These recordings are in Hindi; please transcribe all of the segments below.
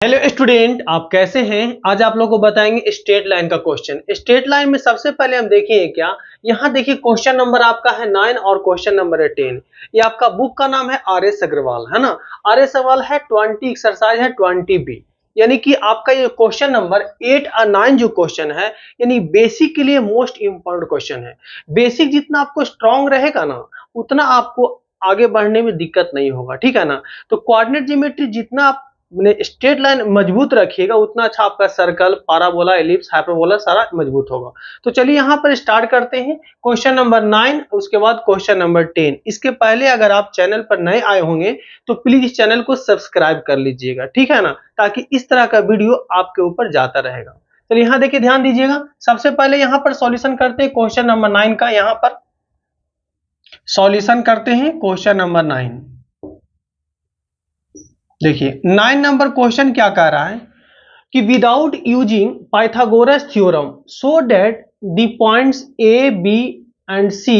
हेलो स्टूडेंट, आप कैसे हैं। आज आप लोगों को बताएंगे स्ट्रेट लाइन का क्वेश्चन। स्ट्रेट लाइन में सबसे पहले हम देखेंगे क्या, यहाँ देखिए क्वेश्चन नंबर आपका है 9 और क्वेश्चन नंबर है 10। ये आपका बुक का नाम है RS अग्रवाल, है ना। RS अग्रवाल है 20 एक्सरसाइज है 20B। यानी कि आपका ये क्वेश्चन नंबर 8 और 9 जो क्वेश्चन है, यानी बेसिक के लिए मोस्ट इंपॉर्टेंट क्वेश्चन है। बेसिक जितना आपको स्ट्रांग रहेगा ना, उतना आपको आगे बढ़ने में दिक्कत नहीं होगा, ठीक है ना। तो कोऑर्डिनेट ज्योमेट्री जितना आप स्ट्रेट लाइन मजबूत रखिएगा, उतना अच्छा आपका सर्कल, पाराबोला, एलिप्स, हाइपरबोला सारा मजबूत होगा। तो चलिए यहाँ पर स्टार्ट करते हैं। क्वेश्चन नंबर 9, उसके बाद क्वेश्चन नंबर 10। इसके पहले अगर आप चैनल पर नए आए होंगे तो प्लीज इस चैनल को सब्सक्राइब कर लीजिएगा, ठीक है ना, ताकि इस तरह का वीडियो आपके ऊपर जाता रहेगा। तो यहाँ देखिए, ध्यान दीजिएगा। सबसे पहले यहाँ पर सॉल्यूशन करते हैं क्वेश्चन नंबर 9 का। यहाँ पर सॉल्यूशन करते हैं क्वेश्चन नंबर 9। देखिए 9 नंबर क्वेश्चन क्या कह रहा है कि without using Pythagoras theorem so that the points A B and C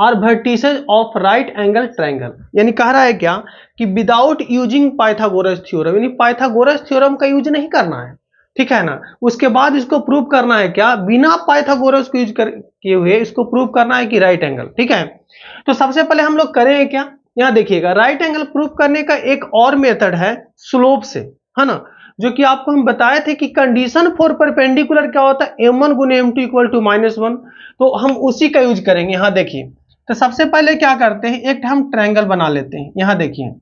are vertices of right angle triangle. यानी कह रहा है क्या कि विदाउट यूजिंग पाइथागोरस थ्योरम, यानी पाइथागोरस थ्योरम का यूज नहीं करना है, ठीक है ना। उसके बाद इसको प्रूव करना है क्या, बिना पाइथागोरस को यूज किए हुए इसको प्रूव करना है कि राइट एंगल, ठीक है। तो सबसे पहले हम लोग करेंगे क्या, यहां देखिएगा, राइट एंगल प्रूव करने का एक और मेथड है स्लोप से, है ना, जो कि आपको हम बताए थे कि कंडीशन फॉर परपेंडिकुलर क्या होता है, m1 गुने m2 इक्वल टू -1। तो हम उसी का यूज करेंगे। यहां देखिए, तो सबसे पहले क्या करते हैं, एक हम ट्रायंगल बना लेते हैं। यहां देखिए,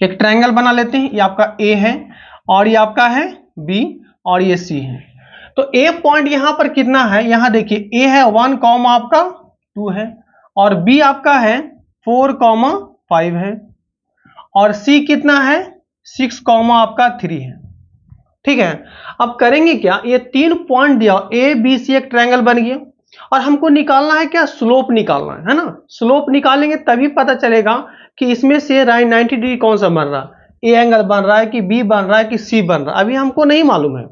एक ट्रायंगल बना लेते हैं। ये आपका A है और ये आपका है B और ये C है। तो A पॉइंट यहां पर कितना है, यहां देखिए A है 1, आपका 2 है, और B आपका है 4, 5 है, और C कितना है 6, आपका 3 है, ठीक है। अब करेंगे क्या, ये 3 पॉइंट दिया, A B C एक ट्रायंगल बन गया, और हमको निकालना है क्या, स्लोप निकालना है ना। स्लोप निकालेंगे तभी पता चलेगा कि इसमें से 90 डिग्री कौन सा बन रहा है, A एंगल बन रहा है कि B बन रहा है कि C बन रहा है, अभी हमको नहीं मालूम है।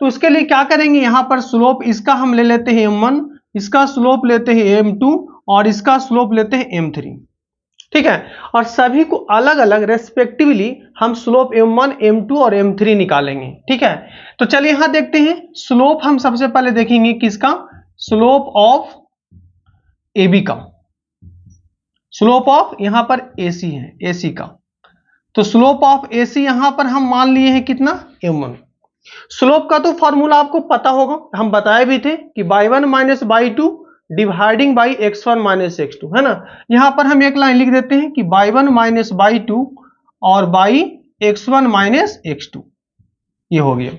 तो उसके लिए क्या करेंगे, यहां पर स्लोप इसका हम ले लेते हैं m1, इसका स्लोप लेते हैं m2, और इसका स्लोप लेते हैं m3, ठीक है। और सभी को अलग अलग रेस्पेक्टिवली हम स्लोप m1, m2 और m3 निकालेंगे, ठीक है। तो चलिए यहां देखते हैं स्लोप। हम सबसे पहले देखेंगे किसका, स्लोप ऑफ AB का, स्लोप ऑफ यहां पर AC है, AC का। तो स्लोप ऑफ AC यहां पर हम मान लिए हैं कितना, m1। स्लोप का तो फॉर्मूला आपको पता होगा, हम बताए भी थे कि y1 minus y2 dividing by x1 minus x2, है ना। यहां पर हम एक लाइन लिख देते हैं कि y1 माइनस y2 और बाई x1 माइनस x2, ये हो गया।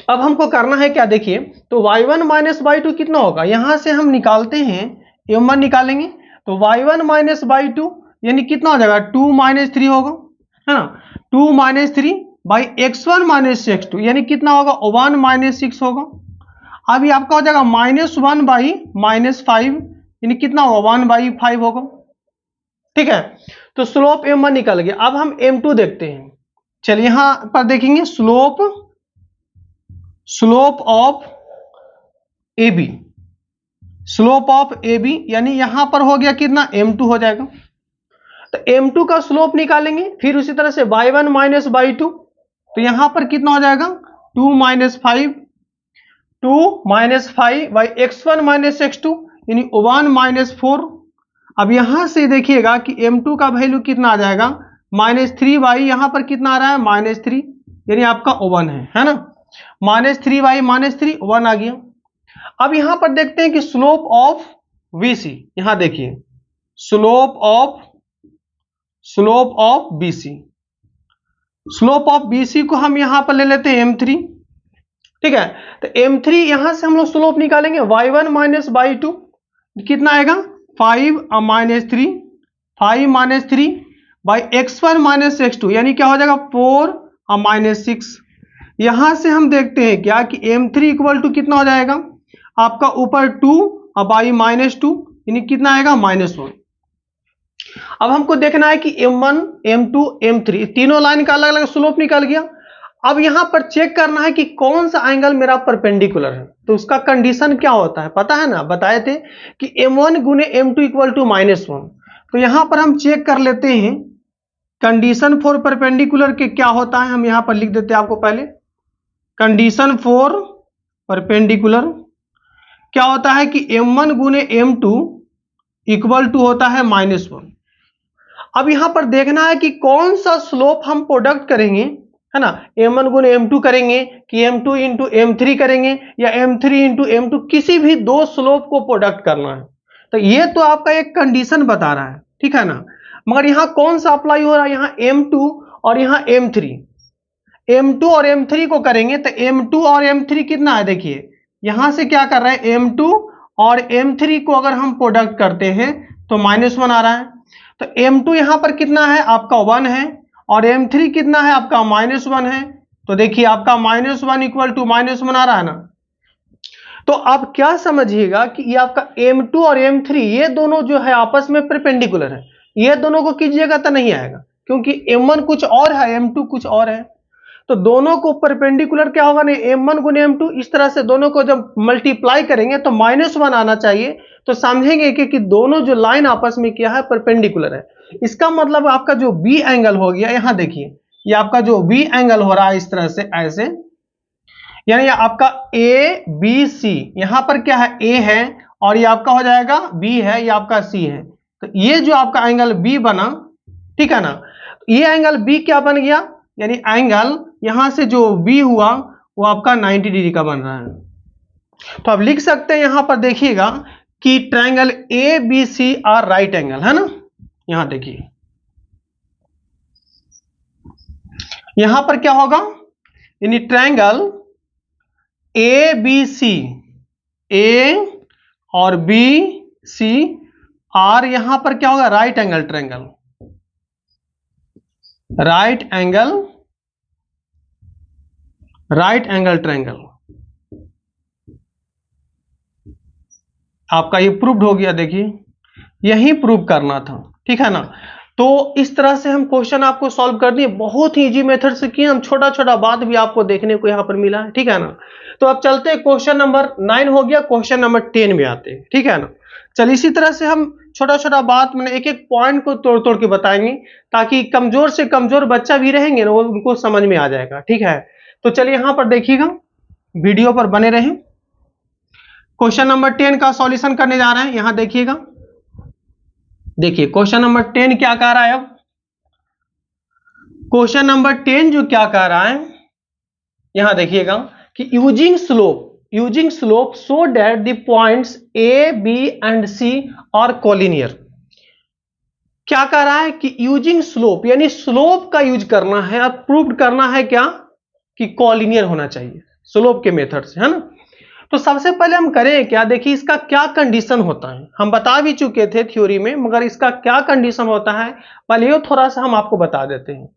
अब हमको करना है क्या, देखिए, तो y1 माइनस y2 कितना होगा, यहां से हम निकालते हैं m1 निकालेंगे, तो y1 माइनस y2 यानी कितना हो जाएगा, 2 माइनस 3 होगा, है ना। 2 minus 3 by x1 minus x2 यानी कितना होगा, 1 माइनस 6 होगा। अब ये आपका हो जाएगा -1 बाई -5 यानी कितना होगा, 1/5 होगा, ठीक है। तो स्लोप m1 निकल गया। अब हम m2 देखते हैं। चलिए यहां पर देखेंगे slope of AB, slope of AB यानी यहां पर हो गया कितना, m2 हो जाएगा। तो m2 का स्लोप निकालेंगे, फिर उसी तरह से y1 माइनस y2, तो यहां पर कितना हो जाएगा, 2 minus 5, 2 minus 5 by x1 minus x2 यानी 1 माइनस 4। अब यहां से देखिएगा कि m2 का वैल्यू कितना आ जाएगा, -3 बाई यहां पर कितना आ रहा है, -3 यानी आपका 1 है ना। -3 बाई -3 1 आ गया। अब यहां पर देखते हैं कि स्लोप ऑफ BC, यहां देखिए slope of BC, slope of BC को हम यहां पर ले लेते हैं m3, ठीक है। तो m3 यहां से हम लोग स्लोप निकालेंगे, y1 माइनस y2 कितना आएगा, 5 minus 3, 5 minus 3 by x1 minus x2 यानी क्या हो जाएगा, 4 माइनस 6। यहां से हम देखते हैं क्या कि m3 इक्वल टू कितना हो जाएगा आपका, ऊपर 2 बाई -2 यानी कितना आएगा, -1। अब हमको देखना है कि m1, m2, m3 तीनों लाइन का अलग अलग स्लोप निकल गया। अब यहां पर चेक करना है कि कौन सा एंगल मेरा परपेंडिकुलर है। तो उसका कंडीशन क्या होता है पता है ना, बताए थे कि m1 गुने m2 इक्वल टू -1। तो यहां पर हम चेक कर लेते हैं कंडीशन फॉर परपेंडिकुलर के क्या होता है, हम यहां पर लिख देते हैं आपको पहले। कंडीशन फॉर परपेंडिकुलर क्या होता है कि m1 गुने m2 इक्वल टू होता है -1। अब यहां पर देखना है कि कौन सा स्लोप हम प्रोडक्ट करेंगे, है ना, m1 गुने m2 करेंगे कि m2 इंटू m3 करेंगे या m3 इंटू m2, किसी भी दो स्लोप को प्रोडक्ट करना है। तो ये तो आपका एक कंडीशन बता रहा है, ठीक है ना, मगर यहां कौन सा अप्लाई हो रहा है, यहां m2 और यहां m3। m2 और m3 को करेंगे तो m2 और m3 कितना है, देखिए यहां से क्या कर रहे हैं, m2 और m3 को अगर हम प्रोडक्ट करते हैं तो -1 आ रहा है। तो m2 यहां पर कितना है आपका 1 है और m3 कितना है आपका -1 है। तो देखिए आपका -1 इक्वल टू -1 आ रहा है ना। तो आप क्या समझिएगा कि ये आपका m2 और m3 ये दोनों जो है आपस में परपेंडिकुलर है, ये दोनों को कीजिएगा तो नहीं आएगा, क्योंकि m1 कुछ और है m2 कुछ और है। तो दोनों को परपेंडिकुलर क्या होगा, नहीं m1 गुने m2, इस तरह से दोनों को जब मल्टीप्लाई करेंगे तो -1 आना चाहिए। तो समझेंगे कि दोनों जो लाइन आपस में क्या है, परपेंडिकुलर है। इसका मतलब आपका जो बी एंगल हो गया, यहां देखिए ये आपका जो बी एंगल हो रहा है इस तरह से ऐसे, यानी आपका ए बी सी, यहां पर क्या है ए है और ये आपका हो जाएगा बी है, ये आपका सी है। तो ये जो आपका एंगल बी बना, ठीक है ना, ये एंगल बी क्या बन गया, यानी एंगल यहां से जो बी हुआ वो आपका 90 डिग्री का बन रहा है। तो आप लिख सकते हैं यहां पर देखिएगा कि triangle A B C are right angle, है ना। यहां देखिए यहां पर क्या होगा, यानी ट्रायंगल ए बी सी, ए और बी सी आर, यहां पर क्या होगा, right angle triangle, right angle triangle. आपका ये प्रूव्ड हो गया, देखिए यही प्रूव करना था, ठीक है ना। तो इस तरह से हम क्वेश्चन आपको सॉल्व कर दिए, बहुत ही इजी मेथड से किए हम, छोटा छोटा बात भी आपको देखने को यहां पर मिला है, ठीक है ना। तो अब चलते हैं क्वेश्चन नंबर 9 हो गया, क्वेश्चन नंबर 10 में आते हैं, ठीक है ना। चलिए इसी तरह से हम छोटा छोटा बात मैंने एक एक पॉइंट को तोड़ तोड़ के बताएंगे, ताकि कमजोर से कमजोर बच्चा भी रहेंगे ना, वो उनको समझ में आ जाएगा, ठीक है। तो चलिए यहां पर देखिएगा, वीडियो पर बने रहें। क्वेश्चन नंबर 10 का सॉल्यूशन करने जा रहे हैं, यहां देखिएगा। देखिए क्वेश्चन नंबर 10 क्या कह रहा है, अब क्वेश्चन नंबर 10 जो क्या कह रहा है, यहां देखिएगा कि using slope so that the points A B and C are collinear. क्या कह रहा है कि यूजिंग स्लोप, यानी स्लोप का यूज करना है और प्रूव करना है क्या, कि कोलिनियर होना चाहिए स्लोप के मेथड से, है ना। तो सबसे पहले हम करें क्या, देखिए इसका क्या कंडीशन होता है, हम बता भी चुके थे थ्योरी में, मगर इसका क्या कंडीशन होता है पहले ये थोड़ा सा हम आपको बता देते हैं।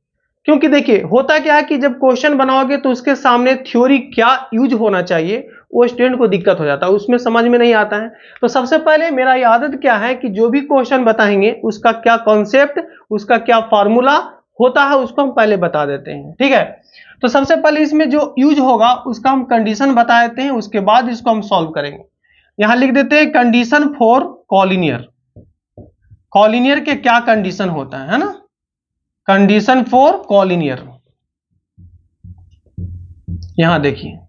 क्योंकि देखिए होता क्या है कि जब क्वेश्चन बनाओगे तो उसके सामने थ्योरी क्या यूज होना चाहिए वो स्टूडेंट को दिक्कत हो जाता है, उसमें समझ में नहीं आता है। तो सबसे पहले मेरा ये आदत क्या है कि जो भी क्वेश्चन बताएंगे उसका क्या कॉन्सेप्ट, उसका क्या फॉर्मूला होता है, उसको हम पहले बता देते हैं, ठीक है। तो सबसे पहले इसमें जो यूज होगा उसका हम कंडीशन बता देते हैं, उसके बाद इसको हम सॉल्व करेंगे। यहां लिख देते हैं कंडीशन फॉर कॉलिनियर। कॉलिनियर के क्या कंडीशन होता है ना, कंडीशन फॉर कॉलिनियर। यहां देखिए,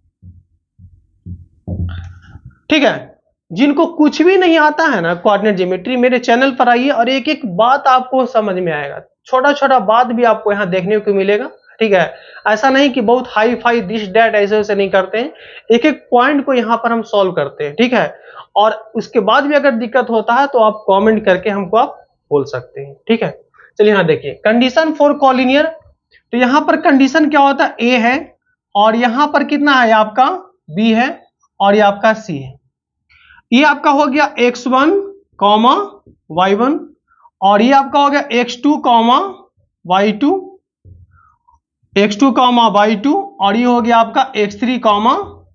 ठीक है, जिनको कुछ भी नहीं आता है ना कोऑर्डिनेट ज्योमेट्री, मेरे चैनल पर आइए और एक एक बात आपको समझ में आएगा, छोटा छोटा बात भी आपको यहां देखने को मिलेगा, ठीक है। ऐसा नहीं कि बहुत हाई फाई दिस डैट ऐसे ऐसे नहीं करते हैं, एक एक पॉइंट को यहां पर हम सॉल्व करते हैं, ठीक है। और उसके बाद भी अगर दिक्कत होता है तो आप कमेंट करके हमको आप बोल सकते हैं, ठीक है। चलिए यहां देखिए कंडीशन फॉर कॉलिनियर। तो यहां पर कंडीशन क्या होता है, ए है और यहां पर कितना है आपका बी है और ये आपका सी है। ये आपका हो गया x1 कॉमा y1 और ये आपका हो गया x2 comma y2, x2 comma y2 और ये हो गया आपका x3 कॉमा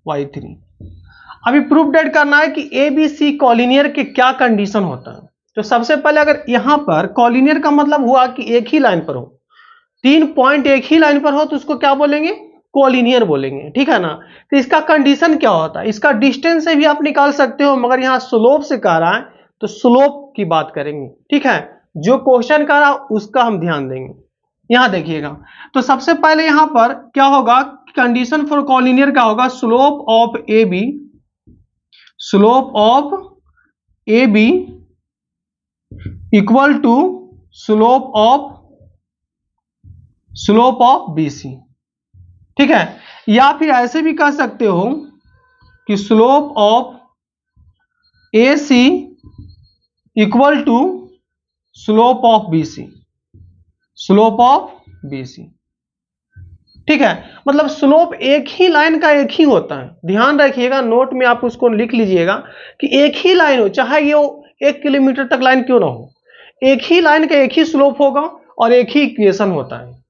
y3। अभी प्रूफ डेट करना है कि ए बी सी कॉलिनियर के क्या कंडीशन होता है। तो सबसे पहले अगर यहां पर कॉलिनियर का मतलब हुआ कि एक ही लाइन पर हो, 3 पॉइंट एक ही लाइन पर हो तो उसको क्या बोलेंगे, कोलिनियर बोलेंगे, ठीक है ना। तो इसका कंडीशन क्या होता है, इसका डिस्टेंस से भी आप निकाल सकते हो, मगर यहां स्लोप से कह रहा है तो स्लोप की बात करेंगे, ठीक है। जो क्वेश्चन कर रहा उसका हम ध्यान देंगे। यहां देखिएगा, तो सबसे पहले यहां पर क्या होगा, कंडीशन फॉर कॉलिनियर क्या होगा, slope of A B, slope of A B equal to slope of B C. ठीक है, या फिर ऐसे भी कह सकते हो कि slope of A C equal to slope of B C, slope of B C. ठीक है, मतलब स्लोप एक ही लाइन का एक ही होता है, ध्यान रखिएगा, नोट में आप उसको लिख लीजिएगा कि एक ही लाइन हो, चाहे ये 1 किलोमीटर तक लाइन क्यों ना हो, एक ही लाइन का एक ही स्लोप होगा और एक ही इक्वेशन होता है।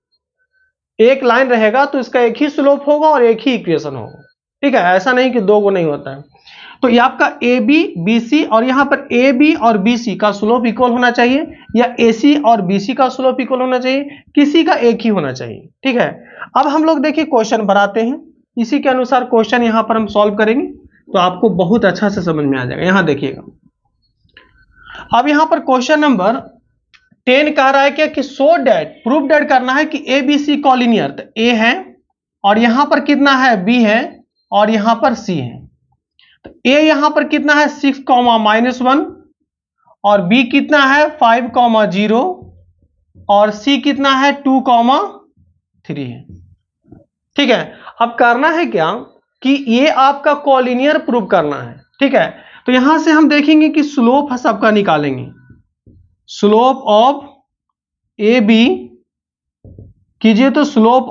एक लाइन रहेगा तो इसका एक ही स्लोप होगा और एक ही इक्वेशन होगा। ठीक है, ऐसा नहीं कि दो गो नहीं होता है। तो ये आपका ए बी बी सी, और यहां पर ए बी और बी सी का स्लोप इक्वल होना चाहिए, या ए सी और बी सी का स्लोप इक्वल होना चाहिए, किसी का एक ही होना चाहिए। ठीक है, अब हम लोग देखिए क्वेश्चन बनाते हैं, इसी के अनुसार क्वेश्चन यहां पर हम सॉल्व करेंगे, तो आपको बहुत अच्छा से समझ में आ जाएगा। यहां देखिएगा, अब यहां पर क्वेश्चन नंबर 10 कह रहा है क्या कि सो डैट, प्रूफ डैट करना है कि ए बी सी कॉलिनियर, तो ए है और यहां पर कितना है, बी है और यहां पर सी है। तो ए यहां पर कितना है, 6, -1 और बी कितना है 5, 0 और सी कितना है 2, 3 है। ठीक है, अब करना है क्या कि ये आपका कॉलिनियर प्रूव करना है। ठीक है, तो यहां से हम देखेंगे कि स्लोप सबका निकालेंगे, स्लोप ऑफ ए बी कीजिए तो स्लोप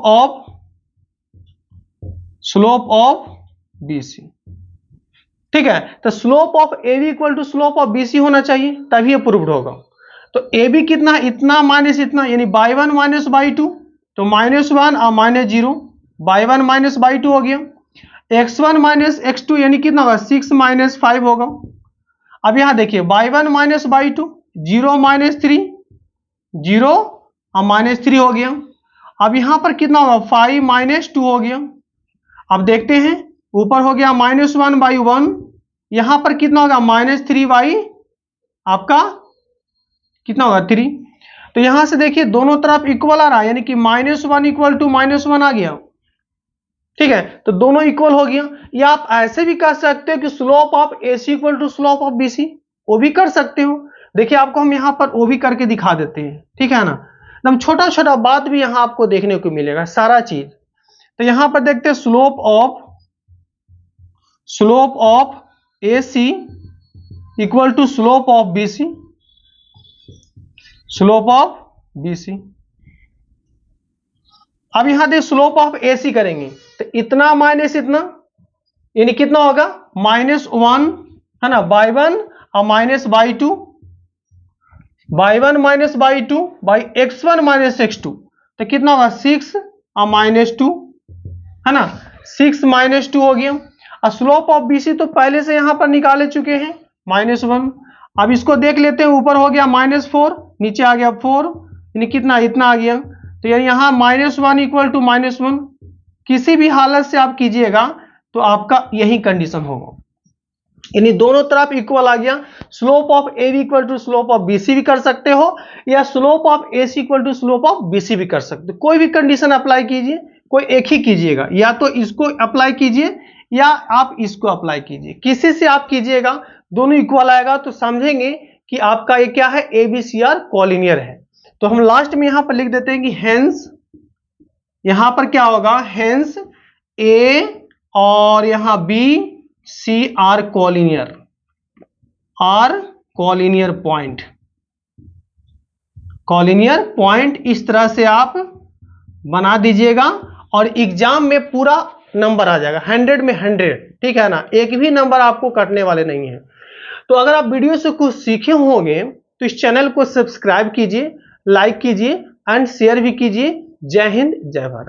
ऑफ बी सी। ठीक है, तो slope of A B equal to slope of B C होना चाहिए, तभी ये प्रूव्ड होगा। तो ए बी कितना, इतना माइनस इतना, यानी बाई 1 माइनस बाई 2, तो -1 और -0, बाई 1 माइनस बाई 2 हो गया, x1 माइनस x2 यानी कितना होगा, 6 - 5 होगा। अब यहां देखिए बाई 1 माइनस बाई 2, 0 - 3, 0 और -3 हो गया। अब यहां पर कितना होगा, 5 - 2 हो गया। अब देखते हैं, ऊपर हो गया -1/1, यहां पर कितना होगा, -3 बाई आपका कितना होगा 3। तो यहां से देखिए दोनों तरफ इक्वल आ रहा है, यानी कि -1 इक्वल टू -1 आ गया। ठीक है, तो दोनों इक्वल हो गया। या आप ऐसे भी कह सकते हो कि slope of A C equal to slope of B C, वो भी कर सकते हो। देखिए आपको हम यहां पर वो भी करके दिखा देते हैं। ठीक है ना, एकदम छोटा छोटा बात भी यहां आपको देखने को मिलेगा, सारा चीज। तो यहां पर देखते हैं slope of A C equal to slope of B C, slope of B C. अब यहां देख स्लोप ऑफ ए सी करेंगे, तो इतना माइनस इतना, यानी कितना होगा, -1 है ना, बाई 1 और -2, बाई 1 -2 बाई x1 -x2, तो कितना होगा 6 और -2 है ना, 6 - 2 हो गया। और स्लोप ऑफ बीसी तो पहले से यहां पर निकाले चुके हैं, -1। अब इसको देख लेते हैं, ऊपर हो गया -4, नीचे आ गया 4, यानी कितना, इतना आ गया। तो यानी यहां -1 इक्वल टू -1, किसी भी हालत से आप कीजिएगा तो आपका यही कंडीशन होगा, यानी दोनों तरफ इक्वल आ गया। Slope of A B equal to slope of B C भी कर सकते हो, या slope of A C equal to slope of B C भी कर सकते हो। कोई भी कंडीशन अप्लाई कीजिए, कोई एक ही कीजिएगा, या तो इसको अप्लाई कीजिए या आप इसको अप्लाई कीजिए, किसी से आप कीजिएगा, दोनों इक्वल आएगा तो समझेंगे कि आपका ये क्या है, A B C are collinear है। तो हम लास्ट में यहां पर लिख देते हैं कि हेंस, यहां पर क्या होगा, हेंस ए और यहां B C are collinear, point, collinear point. इस तरह से आप बना दीजिएगा और एग्जाम में पूरा नंबर आ जाएगा, 100 में 100। ठीक है ना, एक भी नंबर आपको कटने वाले नहीं है। तो अगर आप वीडियो से कुछ सीखे होंगे तो इस चैनल को सब्सक्राइब कीजिए, लाइक कीजिए एंड शेयर भी कीजिए। जय हिंद, जय भारत।